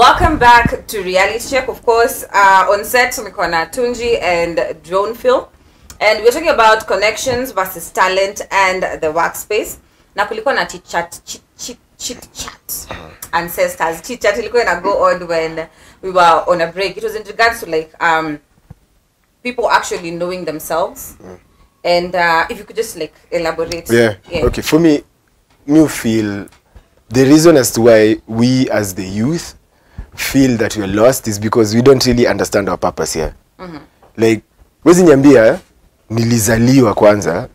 Welcome back to Reality Check. Of course, on set, we're na Tunji and Drone Phil. And we're talking about connections versus talent and the workspace. Na kulikuwa na chit-chat ancestors. Chit-chat ilikuwa na go on when we were on a break. It was in regards to like people actually knowing themselves. And if you could just like elaborate. Yeah. Okay, for me, you feel the reason as to why we as the youth feel that we're lost is because we don't really understand our purpose here. Like, wezi niambia nilizaliwa kwanza,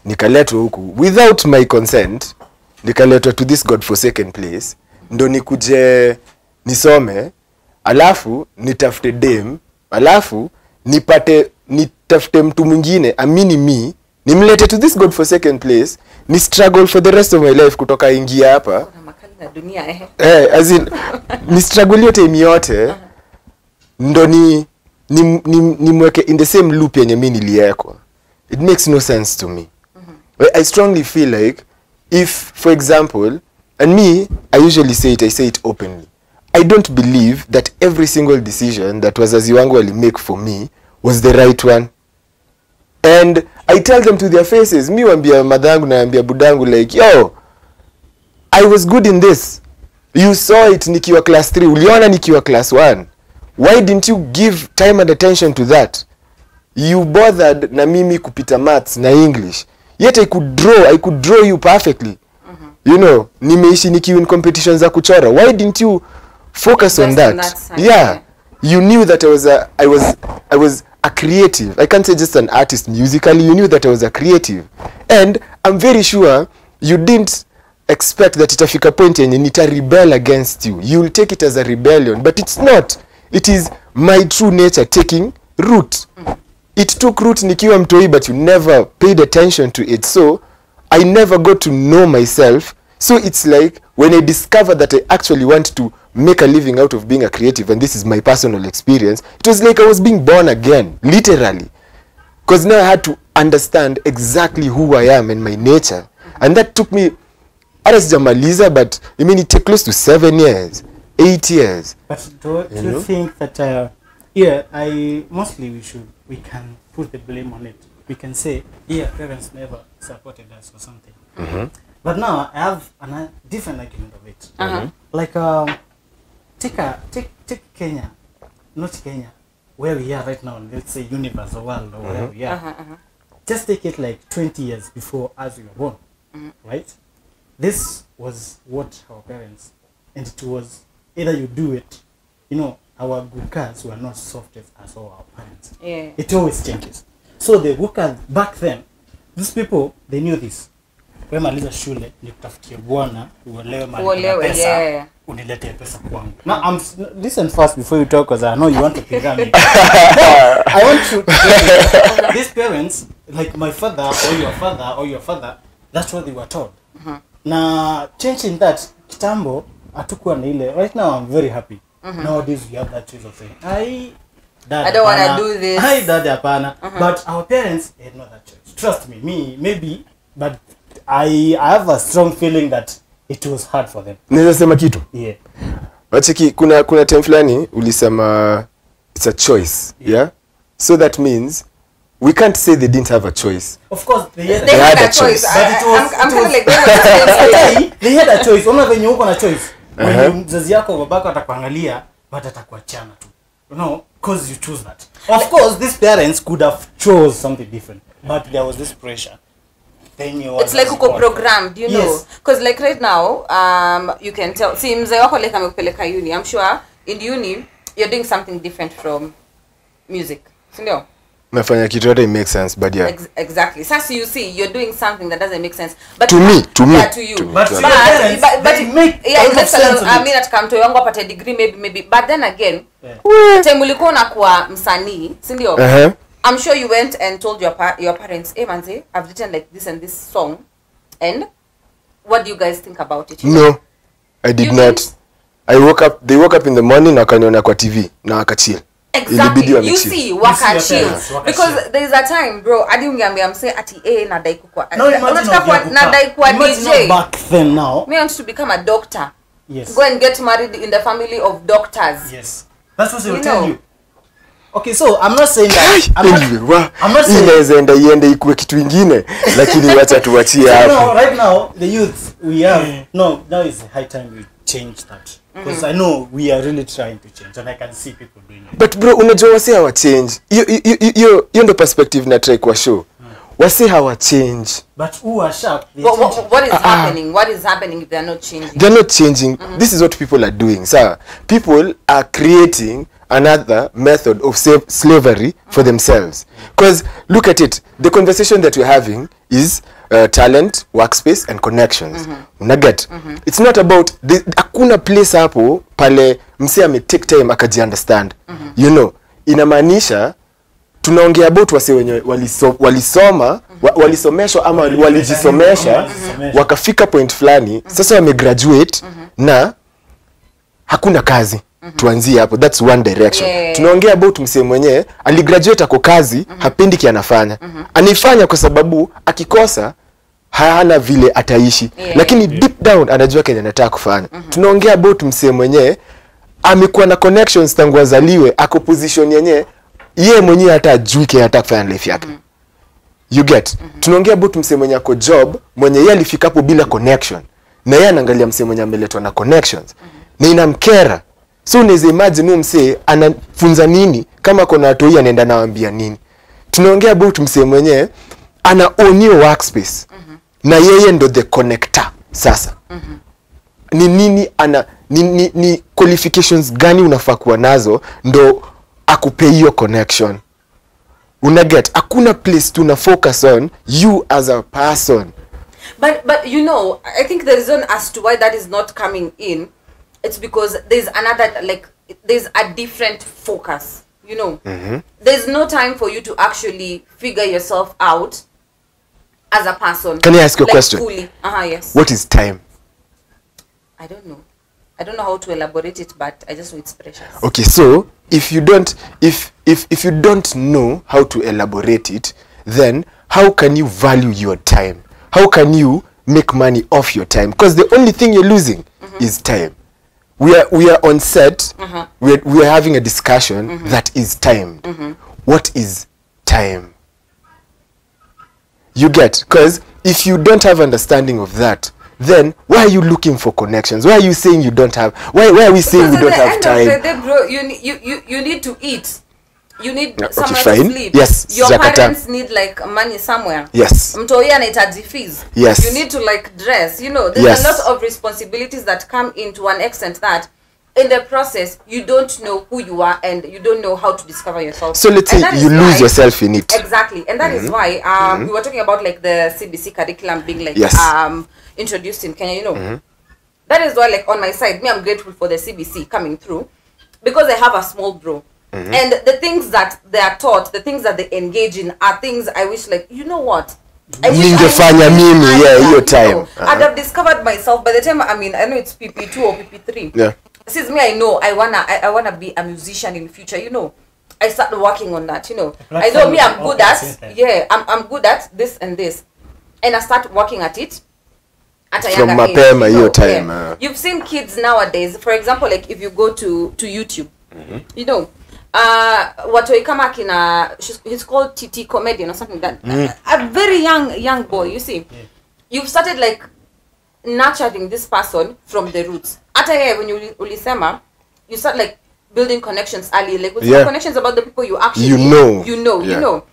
nikaletwa huku without my consent, nikaletwa to this godforsaken place, ndo nikuje nisome, alafu nitafute dem, alafu nitafute mtu mwingine amini mi, nimlete to this godforsaken place, ni struggle for the rest of my life kutoka ingia hapa. As in, ni struggle yote yote, ndo ni mweke in the same loop yenye mi niliekwa. It makes no sense to me. I strongly feel like, if, for example, and me, I usually say it openly. I don't believe that every single decision that wazazi wangu wali make for me was the right one. And I tell them to their faces, mi wambia madangu na ambia budangu like, yo, I was good in this. You saw it nikiwa class 3. Uliona nikiwa class 1. Why didn't you give time and attention to that? You bothered na mimi kupita maths na English. Yet I could draw you perfectly. You know, nimeishi nikiwa in competitions za kuchora. Why didn't you focus on that? Yeah. You knew that I was a creative. I can't say just an artist musically. You knew that I was a creative. And I'm very sure you didn't expect that itafika point yenye nita rebel against you. You will take it as a rebellion, but it's not. It is my true nature taking root. It took root nikiwa mtoi, but you never paid attention to it. So I never got to know myself. So it's like when I discovered that I actually want to make a living out of being a creative, and this is my personal experience, it was like I was being born again, literally. Because now I had to understand exactly who I am and my nature. And that took me, Jamaliza, but I mean it took close to 7 years, 8 years. But do you think that we can put the blame on it? We can say, parents never supported us or something. But now I have a different argument of it. Like take Kenya, not Kenya, where we are right now. Let's say universe or world or where we are. Just take it like 20 years before as we were born, right? This was what our parents, and it was either you do it, you know, our gukas were not soft as our parents. Yeah. It always changes. So the gukas back then, these people, they knew this. When maliza shule, nikutafutie bwana, uelewe maliza pesa, unilete pesa kwangu. Now, listen first before you talk, because I know you want to pick on me. I want to these parents, like my father or your father, that's what they were told. Na changing that, kitambo, atukuwa na ile. Right now, I'm very happy. Nowadays, we have that choice of saying, I don't want to do this. Hi, Dad, apana. But our parents had not that choice. Trust me, maybe, but I have a strong feeling that it was hard for them. Naweza sema kitu? Yeah. Wacheki, kuna time fulani ulisema it's a choice, yeah? So that means we can't say they didn't have a choice. Of course, they had a choice. But it was, I'm kind of like they had a choice. Ona venye uko na choice. When mzazi yako babako atakuangalia, but atakuachana tu. You know, because you choose that. Of course, these parents could have chose something different, but there was this pressure. It's like uko programmed, you know. Because like right now, you can tell. See, mzee wako like amekupeleka uni. I'm sure in uni you're doing something different from music. Sindio? Nafanya kitu yote makes sense, but yeah. Exactly. So you see, you're doing something that doesn't make sense. But to me. Yeah, to you. But it makes sense. I mean, at come to wangu apate degree maybe. But then again, time ulikuwa unakuwa msanii, sindio? I'm sure you went and told your parents, hey manze, I've written like this and this song, and what do you guys think about it? No, I did not. They woke up in the morning na wakaniona kwa TV na wakachill. Exactly. You see, waka chill. Because there is a time, bro, adi ungeambia mse ati nadai kukua. No, unataka nadai kuwa DJ. Back then now. Me want to become a doctor. Yes. Go and get married in the family of doctors. Yes. That's what they will You tell know. you. Okay, so I'm not saying that. I'm not saying. Inaweza enda iende ikuwe kitu ingine, lakini wacha tuachie hapo. Right now, the youth we have now is high time we change that, because I know we are really trying to change, and I can see people doing it. But bro, unajua wase hawa change. Hiyo ndo perspective na try kwa show. Wase hawa change. But who are sharp? What is happening? What is happening if they are not changing? They're not changing. This is what people are doing. So people are creating another method of slavery for themselves. Because look at it. The conversation that we're having is talent, workspace, and connections. Unaget? It's not about hakuna place hapo pale mse ame take time akaji understand. You know, inamaanisha tunaongea about wase wenye walisoma walisomeshwa ama walijisomesha wakafika point fulani, sasa wame graduate na hakuna kazi. Tuanzie hapo. That's one direction. Tunaongea about msee mwenyewe aligraduate ako kazi, hapendi kianafanya. Anaifanya kwa sababu akikosa hana vile ataishi. Lakini deep down anajua kenye anataka kufanya. Tunaongea about msee mwenyewe amekuwa na connections tangu azaliwe, ako position yenyewe yeye mwenyewe hata ajui kenye anataka kufanya life yake. You get? Tunaongea about msee mwenye ako job, mwenye yeye alifika hapo bila connection. Na yeye anaangalia msee mwenye ameletwa na connections. Na inamkera. So unaweza imagine msee anafunza nini kama kuna watu hii anaenda nawaambia nini. Tunaongea about msee mwenyewe ana own your workspace. Na yeye ndo the connector sasa. Ni nini ana ni qualifications gani unafaa kuwa nazo ndo akupe hiyo connection. Unaget? Hakuna place to focus on you as a person. But you know, I think the reason as to why that is not coming in, it's because there's another, like, there's a different focus, you know. There's no time for you to actually figure yourself out as a person. Can I ask you a question? Fully. Yes. What is time? I don't know. I don't know how to elaborate it, but I just know it's precious. Okay, so if you don't if you don't know how to elaborate it, then how can you value your time? How can you make money off your time? Because the only thing you're losing is time. We are on set. We are having a discussion that is timed. What is time? You get? Because if you don't have understanding of that, then why are you looking for connections? Why are you saying you don't have? Why are we saying we don't have time? Because at the end of the day, bro, you need to eat. You need somewhere fine. to sleep. Yes, your parents need like money somewhere. Yes. Mtoi anahitaji fees. Yes. You need to like dress. You know, there's a lot of responsibilities that come in to an extent that in the process you don't know who you are and you don't know how to discover yourself. So let's say you lose yourself in it. Exactly. And that is why we were talking about like the CBC curriculum being like introduced in Kenya, you know. That is why, like, on my side, me, I'm grateful for the CBC coming through because I have a small bro. And the things that they are taught, the things that they engage in are things I wish, like, you know what? I your time. I'd have discovered myself by the time, I mean, I know it's PP2 or PP3. Yeah. Since me, I know I wanna be a musician in the future, you know. I started working on that, you know. I know me, I'm good at, I'm good at this and this. And I start working at it. At a younger age, your time. You've seen kids nowadays, for example, like if you go to YouTube, you know, watoi kama kina, he's called TT Comedian or something like that. A very young boy, you see. You've started like nurturing this person from the roots. Ata when you ulisema, you start like building connections early, like with connections about the people you actually you know,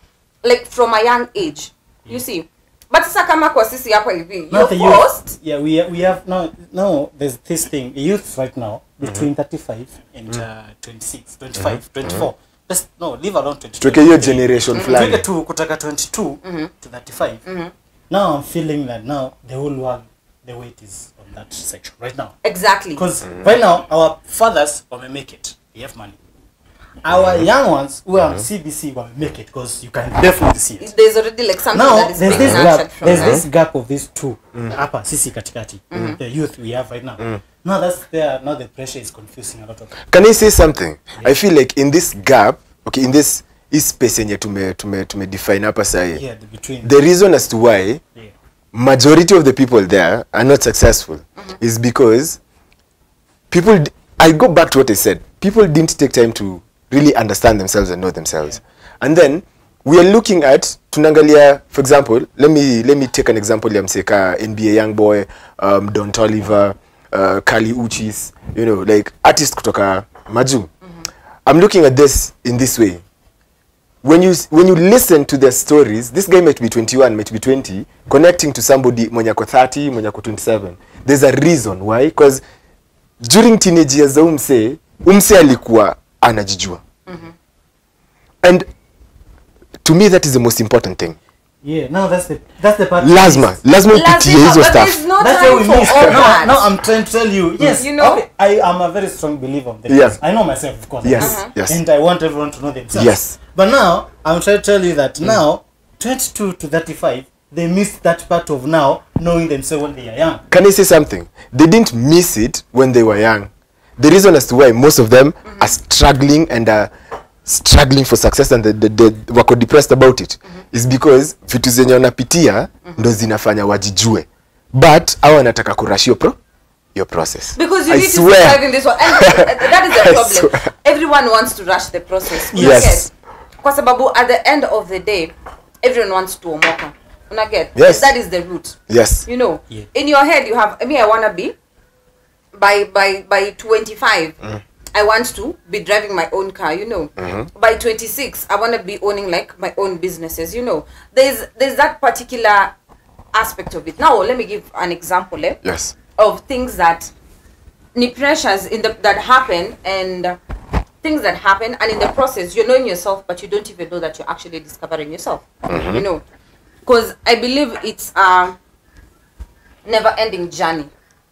like from a young age, you see. But sasa kama kwa sisi hapa hivi, you're forced. Yeah, we have now there's this thing, the youth right now between 35 and 26, 25, 24. Just leave alone 22. Toke your generation flag. Toke to kutaka 22 to 35. Now I'm feeling that now the whole world, the weight is on that section right now. Exactly. Because right now our fathers will make it. They have money. Our young ones who are on CBC will make it because you can definitely see it. There's already like something now, that is being nurtured from this gap of these two. Upper CC katikati. The youth we have right now. Now that's there. Now the pressure is confusing a lot of them. Can I say something? I feel like in this gap, okay, in this space yenye tume define hapa sahi. Yeah, the between. The reason as to why majority of the people there are not successful is because I go back to what I said. People didn't take time to really understand themselves and know themselves. And then we are looking at tunangalia, for example, let me take an example ya mseka NBA Youngboy, Don Toliver, Kali Uchis, you know, like artists kutoka Maju. I'm looking at this in this way. When you listen to their stories, this guy might be 21, might be 20, connecting to somebody mwenye ako 30, mwenye ako 27. There's a reason why, because during teenage years umse alikuwa anajijua. And to me that is the most important thing. Yeah, now that's the part. Lazima upitie hizo stuff. That's what we miss. No, I'm trying to tell you. Yes, you know, okay, I am a very strong believer of this. Yes. I know myself, of course. Yes, yes. And I want everyone to know themselves. Yes. But now, I'm trying to tell you that now, 22 to 35, they miss that part of now knowing themselves when they are young. Can I say something? They didn't miss it when they were young. The reason as to why most of them are struggling and are struggling for success and wako depressed about it is because vitu zenye wanapitia ndo zinafanya wajijue, but hao wanataka kurush your process. Because you need to survive in this one. And that is the problem. Everyone wants to rush the process. Yes. Kwa sababu at the end of the day, everyone wants to omoka. Una get? Yes. That is the root. Yes. You know, Yeah. in your head you have, I want to be by 25. I want to be driving my own car, you know. By 26, I want to be owning like my own businesses, you know. There's that particular aspect of it. Now, let me give an example Yes. of things that ni pressures that happen and things that happen, and in the process you're knowing yourself, but you don't even know that you're actually discovering yourself. You know, because I believe it's a never-ending journey.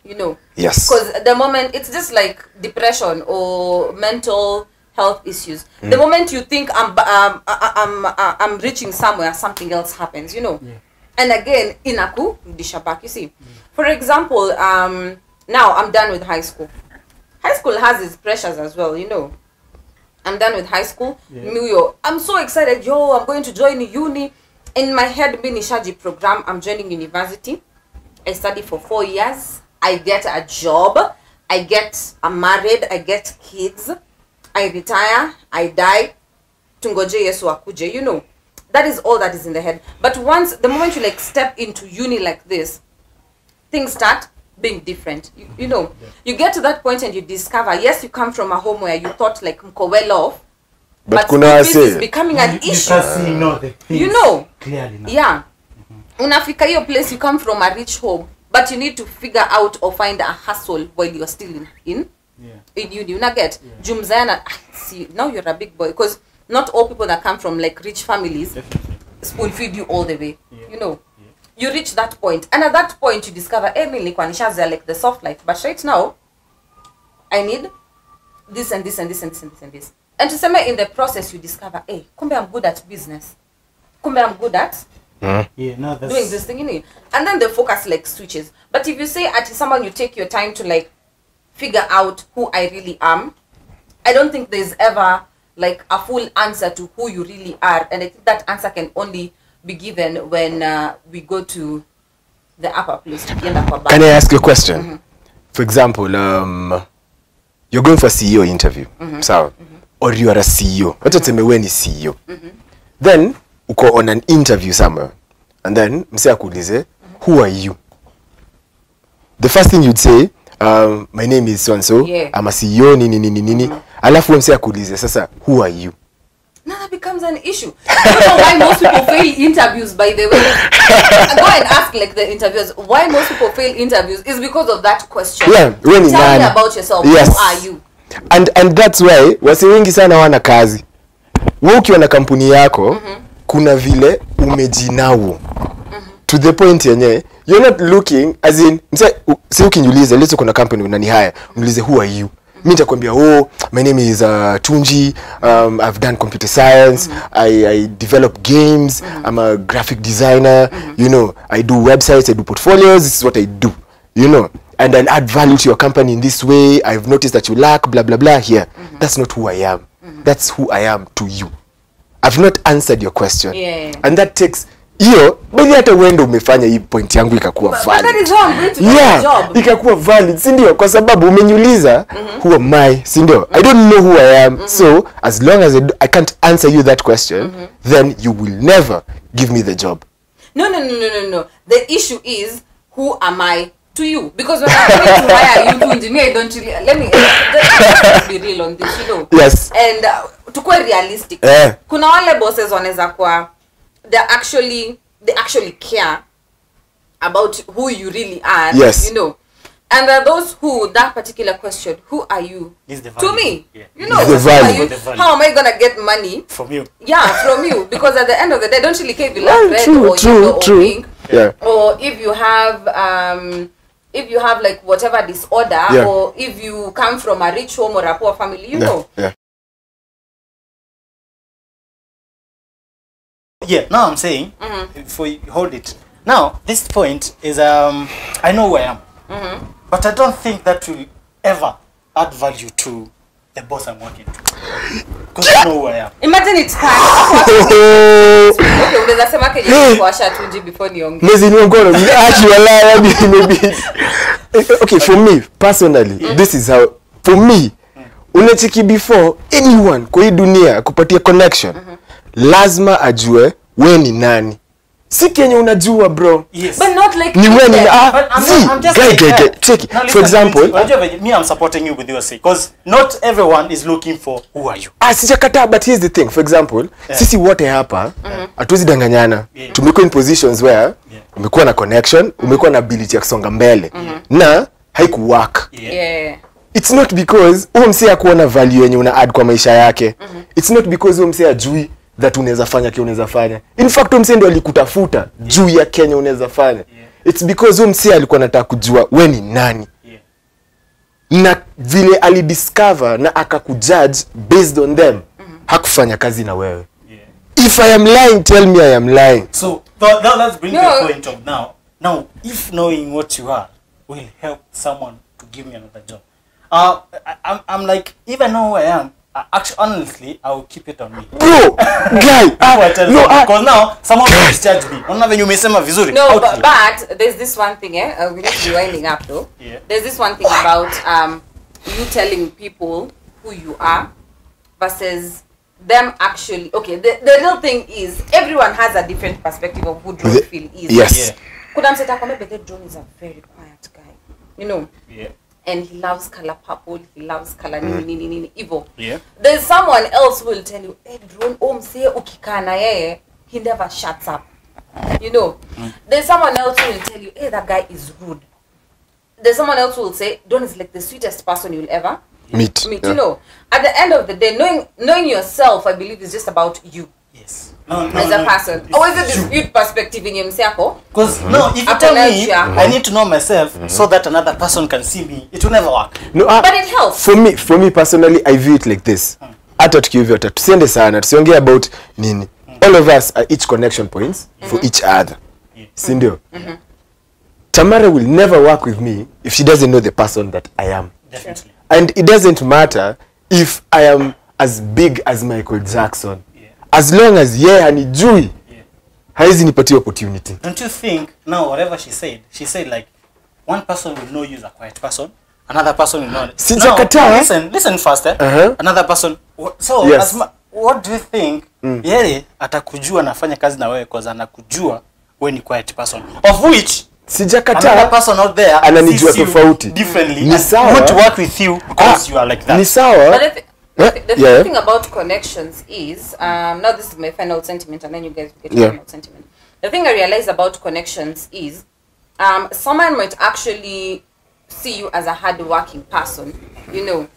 You know, Yes. because the moment it's just like depression or mental health issues. The moment you think I'm reaching somewhere, something else happens. You know, and again inaku rudisha back. You see, for example, now I'm done with high school. High school has its pressures as well. You know, I'm done with high school. I'm so excited. I'm going to join uni. In my head, being Nishaji program, I'm joining university. I study for 4 years. I get a job, I'm married, I get kids, I retire, I die, tungoje Yesu akuje, you know. That is all that is in the head. But the moment you like step into uni like this, things start being different. You know, you get to that point and you discover, yes, you come from a home where you thought like mko well off, but this is becoming an issue. You know, clearly now. Yeah. Unafika hiyo place, you come from a rich home, but you need to figure out or find a hustle while you're still in uni. Una get Jumzana. See, now you're a big boy, because not all people that come from like rich families spoon feed you all the way. You know, you reach that point, and at that point you discover, like the soft life, but right now I need this and this and this and this and this and this. And to say in the process you discover, hey, kumbe I'm good at business. Kumbe I'm good at doing this thing, you know. And then the focus like switches. But if you say at someone, you take your time to like figure out who I really am, I don't think there's ever like a full answer to who you really are. And I think that answer can only be given when we go to the upper place. Can I ask you a question? For example, you're going for a CEO interview, or you are a CEO. What does it mean when you CEO? Then uko on an interview somewhere, and then mse akuulize, who are you? The first thing you'd say, my name is so and so, I'm a CEO, nini. Alafu mse akuulize, sasa, who are you? Now that becomes an issue. I don't know why most people fail interviews, by the way. Go and ask like the interviewers, why most people fail interviews is because of that question. Yeah, tell me about yourself. Yes. Who are you? And that's why wasi wengi sana wana kazi. Wewe ukiwa na kampuni yako, kuna vile umejinawo to the point yenye you're not looking as in si ukiniuliza let's kuna company unani hire uniulize who are you, mimi nitakwambia my name is Tunji, I've done computer science, I develop games, I'm a graphic designer, you know, I do websites, I do portfolios, this is what I do, you know, and I'll add value to your company in this way. I've noticed that you lack blah blah blah here. That's not who I am. That's who I am to you. I've not answered your question. And that takes hiyo bali hata uende umefanya hii point yangu ikakuwa valid. That is how I'm going to do the job. Ikakuwa valid, si ndio? Kwa sababu umeniuliza who am I, si ndio? I don't know who I am. So as long as I can't answer you that question, then you will never give me the job. No. The issue is, who am I to you? Because when I'm going to hire you to engineer, I don't really, let's be real on this, you know. Yes. And to be realistic. Kuna wale bosses wanaweza kwa they actually care about who you really are, yes. You know. And there are those who, that particular question, who are you to me? Yeah. You know, the value. How am I going to get money? From you. Yeah, from you. Because at the end of the day, don't really care if you like red or yellow or pink. Yeah. Or if you have like whatever disorder, or if you come from a rich home or a poor family, you know. Yeah. Yeah, now I'm saying, before you hold it. Now, this point is, I know who I am. But I don't think that will ever add value to the boss I'm working to. Because I know who I am. Imagine it's hard. Unaweza sema keje kuwasha tunji before niongee. Maybe. Okay, for me, personally, this is how, for me, unachiki before anyone kwa hii dunia kupatia connection, lazima ajue we ni nani. Si kenye unajua bro. Yes. But not like ni when I'm just check. For example, me, I'm supporting you with your say, because not everyone is looking for who are you. Sijakata, but here's the thing. For example, sisi wote hapa hatuwezi danganyana. Tumekuwa in positions where umekuwa na connection, umekuwa na ability ya kusonga mbele, na haikuwork. It's not because msee akuona value yenye una add kwa maisha yake. It's not because msee ajui that unaweza fanya kile unaweza fanya. In fact msee ndio alikutafuta juu ya Kenya unaweza fanya. It's because msee alikuwa anataka kujua wewe ni nani. Na vile alidiscover na akakujudge based on them, hakufanya kazi na wewe. If I am lying, tell me I am lying. So let's bring the point of now if knowing what you are will help someone to give me another job. I'm like, if I know who I am, actually, honestly, I will keep it on me. Bro, guy, because now someone will discharge me. No, but there's this one thing, we need to be winding up though. There's this one thing about you telling people who you are versus them actually. Okay, the real thing is everyone has a different perspective of who Drone feel is. Yes. Could I say that Drone is a very quiet guy, you know? Yeah. And he loves color purple, he loves color evil. Yeah. There's someone else who will tell you, hey Drone, say ukikana yeye, he never shuts up. You know. There's someone else who will tell you, hey, that guy is rude. There's someone else who will say, Drone is like the sweetest person you'll ever meet. You know. At the end of the day, knowing yourself, I believe, is just about you. Yes. As a person. Or is it this viewed perspective in yourself? Because if you tell me I need to know myself so that another person can see me, it will never work. No, but it helps. For me personally, I view it like this. Hata tukivyo tusiende sana, tusiongee about nini. All of us are each connection points for each other. Si ndio? Tamara will never work with me if she doesn't know the person that I am. Definitely. And it doesn't matter if I am as big as Michael Jackson. As long as hanijui, haizi nipatie opportunity. Don't you think now whatever she said like one person will know you as a quiet person, another person will know. Listen first. Another person. So yes. What do you think? Yeye atakujua nafanya kazi na wewe because anakujua wewe ni quiet person. Of which another person out there ananijua tofauti. Differently. Ni sawa. Want to work with you because you are like that. Ni sawa. The thing about connections is, now this is my final sentiment and then you guys get your final sentiment. The thing I realize about connections is, someone might actually see you as a hard-working person, you know.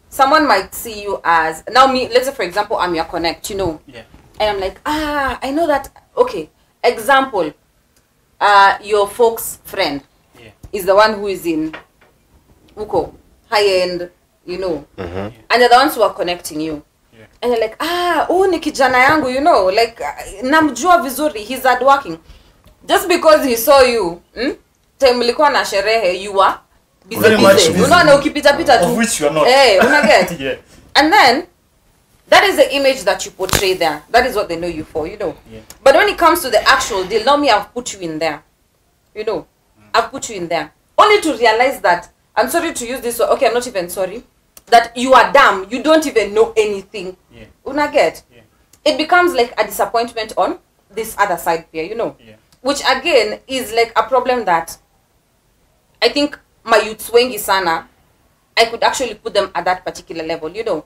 Someone might see you as, now me, let's say for example, I'm your connect, you know. And I'm like, I know that, okay. Example, your folks' friend is the one who is in Uko, high-end, you know, and they're the ones who are connecting you, and you're like, ni kijana yangu, you know, like namjua vizuri, he's hardworking. Just because he saw you, time mlikuwa na sherehe, you are busy. Unaona ukipita pita tu, of which you are not. Una get. And then That is the image that you portray there. That is what they know you for, you know. Yeah. But when it comes to the actual deal, not me, I've put you in there. You know, I've put you in there. Only to realize that, I'm sorry to use this word, okay, I'm not even sorry, that you are dumb, you don't even know anything. Yeah. Una get? Yeah. It becomes like a disappointment on this other side here, you know. Yeah. Which again is like a problem that I think my youth wengi sana, I could actually put them at that particular level, you know.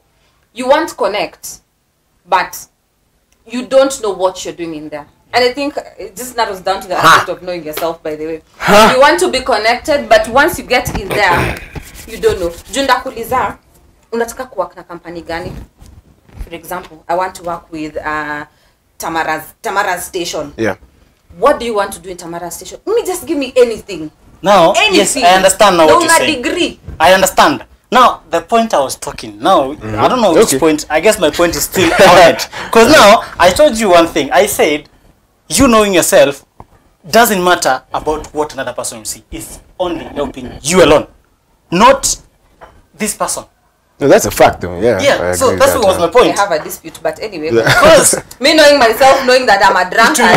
You want connect, but you don't know what you're doing in there. And I think it just narrows down to the aspect of knowing yourself, by the way. You want to be connected, but once you get in there, you don't know. Junda kuliza, unataka kuwork na company gani? For example, I want to work with Tamara's station. Yeah. What do you want to do in Tamara's station? Just give me anything. Now, Anything. yes, I understand now what you're Una saying. degree. I understand. Now, the point I was talking, now, I don't know which point, I guess my point is still on it. Because now, I told you one thing. I said, you knowing yourself doesn't matter about what another person will see. It's only helping you alone, not this person. No, that's a fact though. Yeah. Yeah, so that's what was my I point. have a dispute, but anyway. Because Me knowing myself, knowing that I'm a drunkard,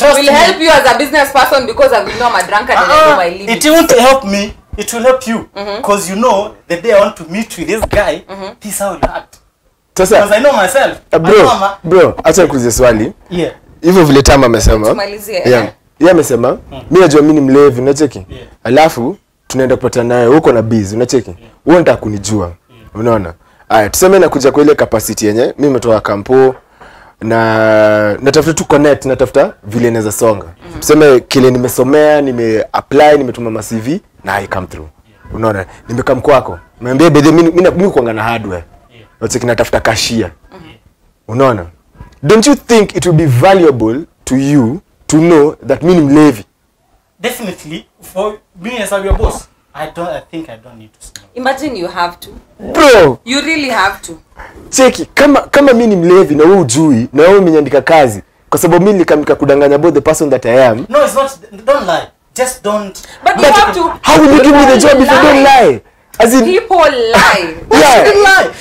will help you as a business person because I will know I'm a drunkard and I know my limits. it won't help me. It will help you because you know the day I want to meet with this guy, this is how you act. Because I know myself. Bro, acha nikuulize swali. Yeah. Hivyo vile Tama amesema. Tumalizie. Yeah. Yeye amesema, mimi najua mimi ni mlevi, unacheki? Yeah. Alafu tunaenda kupatana naye huko na busy, unacheki? Wewe unataka kunijua. Unaona? Aya, tuseme nakuja kwa ile capacity yenye mimi nimetoka kampo na natafuta tu connect, natafuta vile naweza songa. Tuseme kile nimesomea, nime-apply, nimetuma ma CV na I come through. Unaona? Nimekam kwako. Niambie bedhe mimi kuanga na hardware. Unacheki natafuta cashier. Unaona? Don't you think it would be valuable to you to know that mimi ni mlevi? Definitely, for being as your boss, I think I don't need to know. Imagine you have to. Bro, You really have to. cheki kama mimi ni mlevi na wewe ujui na wewe umenyandika kazi kwa sababu mimi nikakudanganya about the person that I am. No, it's not. Don't lie. Just don't. But you have to. How will you give me the job if you don't lie? As in, People lie. yeah. Lie.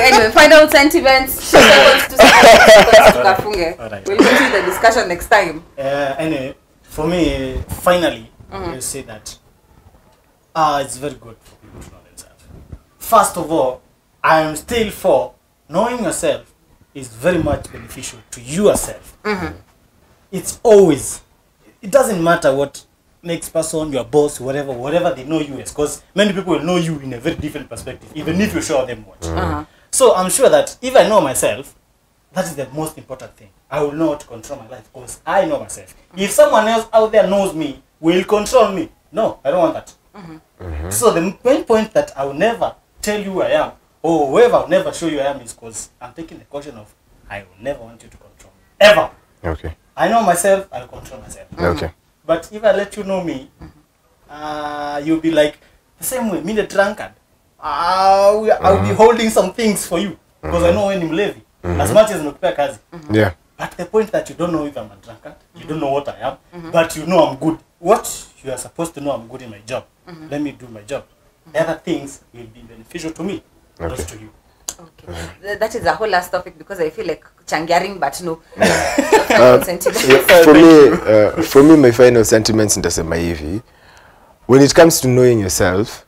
Anyway, final sentiments. Seconds to kafunge. Alright. We'll continue the discussion next time. Anyway, for me, finally, I'll say that it's very good for people to know themselves. First of all, I am still for knowing yourself is very much beneficial to yourself. It's always, it doesn't matter what next person, your boss, whatever they know you as, because many people will know you in a very different perspective, even if you show them what. So I'm sure that if I know myself, that is the most important thing. I will know how to control my life because I know myself. If someone else out there knows me, will control me. No, I don't want that. So the main point that I will never tell you who I am, or whoever I'll never show you I am, is because I'm taking the caution of I will never want you to control me. Ever. Okay. I know myself, I'll control myself. Okay. But if I let you know me, you'll be like, the same way, me the drunkard. I'll be holding some things for you. Because I know when I'm levy. As much as nakupea kazi. Yeah. At the point that you don't know if I'm a drunkard, you don't know what I am, but you know I'm good. What you are supposed to know, I'm good in my job. Let me do my job. The other things will be beneficial to me, not to you. Okay. That is a whole last topic because I feel like changaring, but no. For me, my final sentiments nitasema hivi. When it comes to knowing yourself,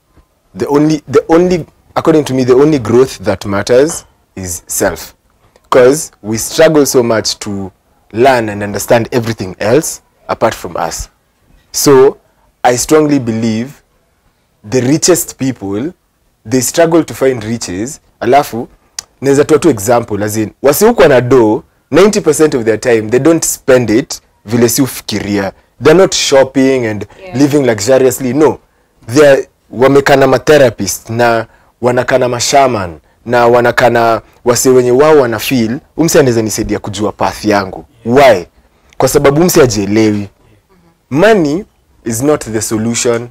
the only according to me, the only growth that matters is self. Because we struggle so much to learn and understand everything else apart from us. So, I strongly believe the richest people, they struggle to find riches. Alafu, naweza toa tu example, as in, wasi huko na do, 90% of their time, they don't spend it vile si ufikiria. They're not shopping and living luxuriously. No. They're wamekana ma-therapist na wanakana ma-shaman na wanakana wase wenye wao wana feel umse anaweza nisaidia kujua path yangu. Why? Kwa sababu umse ajielewi. Money is not the solution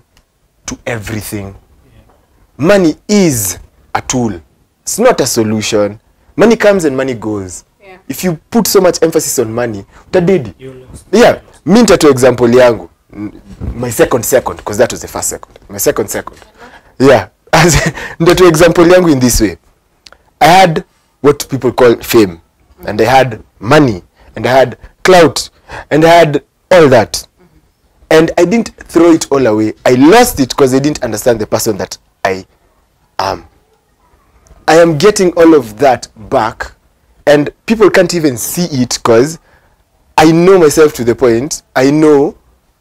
to everything. Money is a tool. It's not a solution. Money comes and money goes. If you put so much emphasis on money, utadedi. Yeah, mimi nitatoa example yangu. My second, because that was the first second. My second. Yeah. Nitatoa example yangu in this way. I had what people call fame, and I had money, and I had clout, and I had all that. And I didn't throw it all away. I lost it because I didn't understand the person that I am. I am getting all of that back, and people can't even see it because I know myself to the point, I know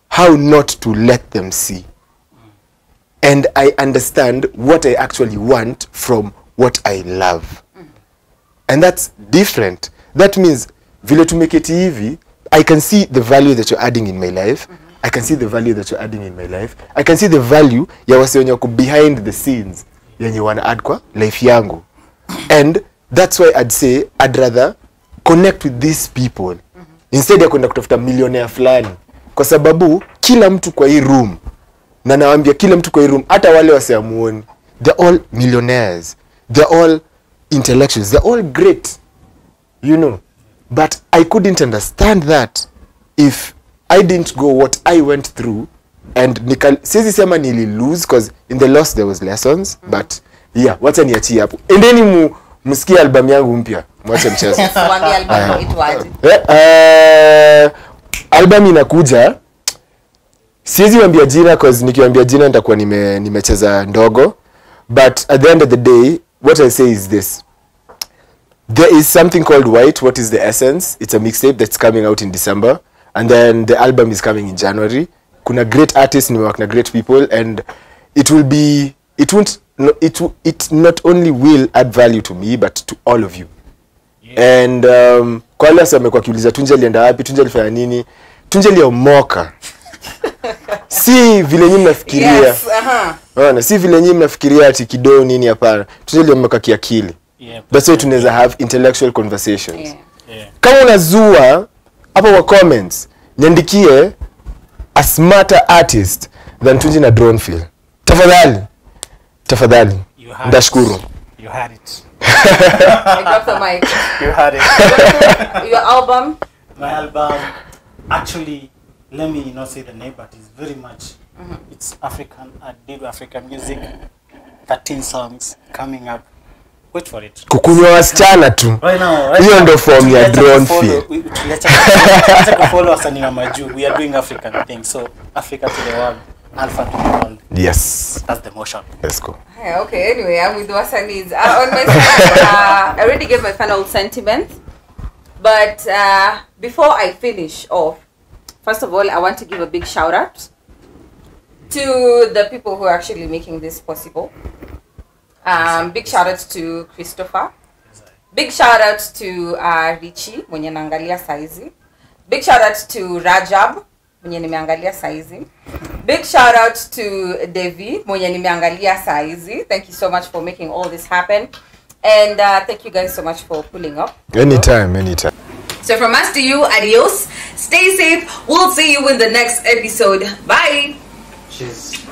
how not to let them see. And I understand what I actually want from what I love. And that's different. That means, vile tumeketi hivi, I can see the value that you're adding in my life. I can see the value that you're adding in my life. I can see the value ya wase wenye wako behind the scenes yenye wana add kwa life yangu. And that's why I'd say I'd rather connect with these people instead ya kwenda kutafuta millionaire fulani. Kwa sababu kila mtu kwa hii room, na nawaambia kila mtu kwa hii room, hata wale wasiamuoni, they're all millionaires. They're all intellectuals. They're all great. You know. But I couldn't understand that if I didn't go what I went through, and siwezi sema nili lose because in the loss there was lessons, but yeah, wacha niachie hapo. Endeni msikie album yangu mpya. Mwache mchezo. Mwambie album itwaje? Album inakuja. Siwezi waambia jina because nikiwaambia jina nitakuwa nimecheza ndogo, but at the end of the day what I say is this. There is something called White. What is the Essence? It's a mixtape that's coming out in December, and then the album is coming in January. Kuna great artists, nimework na great people, and it not only will add value to me but to all of you. Yeah. And kwa wale wamekuwa kiuliza Tunji alienda wapi, Tunji alifanya nini? Tunji aliomoka. Si vile nyinyi mnafikiria. Yes, Ona, si vile nyinyi mnafikiria ati kidogo nini, hapana. Tunji aliomoka kiakili. Yeah. That's why tunaweza have intellectual conversations. Yeah. Yeah. Kama unazua hapo kwa comments, niandikie a smarter artist than Tunji na Dronefeel. Tafadhali. Tafadhali. Ndashukuru. You had it. I dropped the mic. You had it. Your album? My album, actually, let me not say the name, but it's very much, it's African. I did African music, 13 songs coming up. Wait for it. Kukunywa wasichana tu. Right now. Hiyo ndo form ya Dronefeel. Let's follow us and Maju. We are doing African things. So Africa to the world, Alpha to the world. Yes. That's the motion. Let's go. Okay, anyway, I'm with Wasanis. On my side, I already gave my final sentiment. But before I finish off, first of all, I want to give a big shout out to the people who are actually making this possible. Big shout out to Christopher. Big shout out to Richie, mwenye naangalia saizi. Big shout out to Rajab, mwenye nimeangalia saizi. Big shout out to Devi, mwenye nimeangalia saizi. Thank you so much for making all this happen. And thank you guys so much for pulling up. Anytime, anytime. So from us to you, adios. Stay safe. We'll see you in the next episode. Bye. Cheers.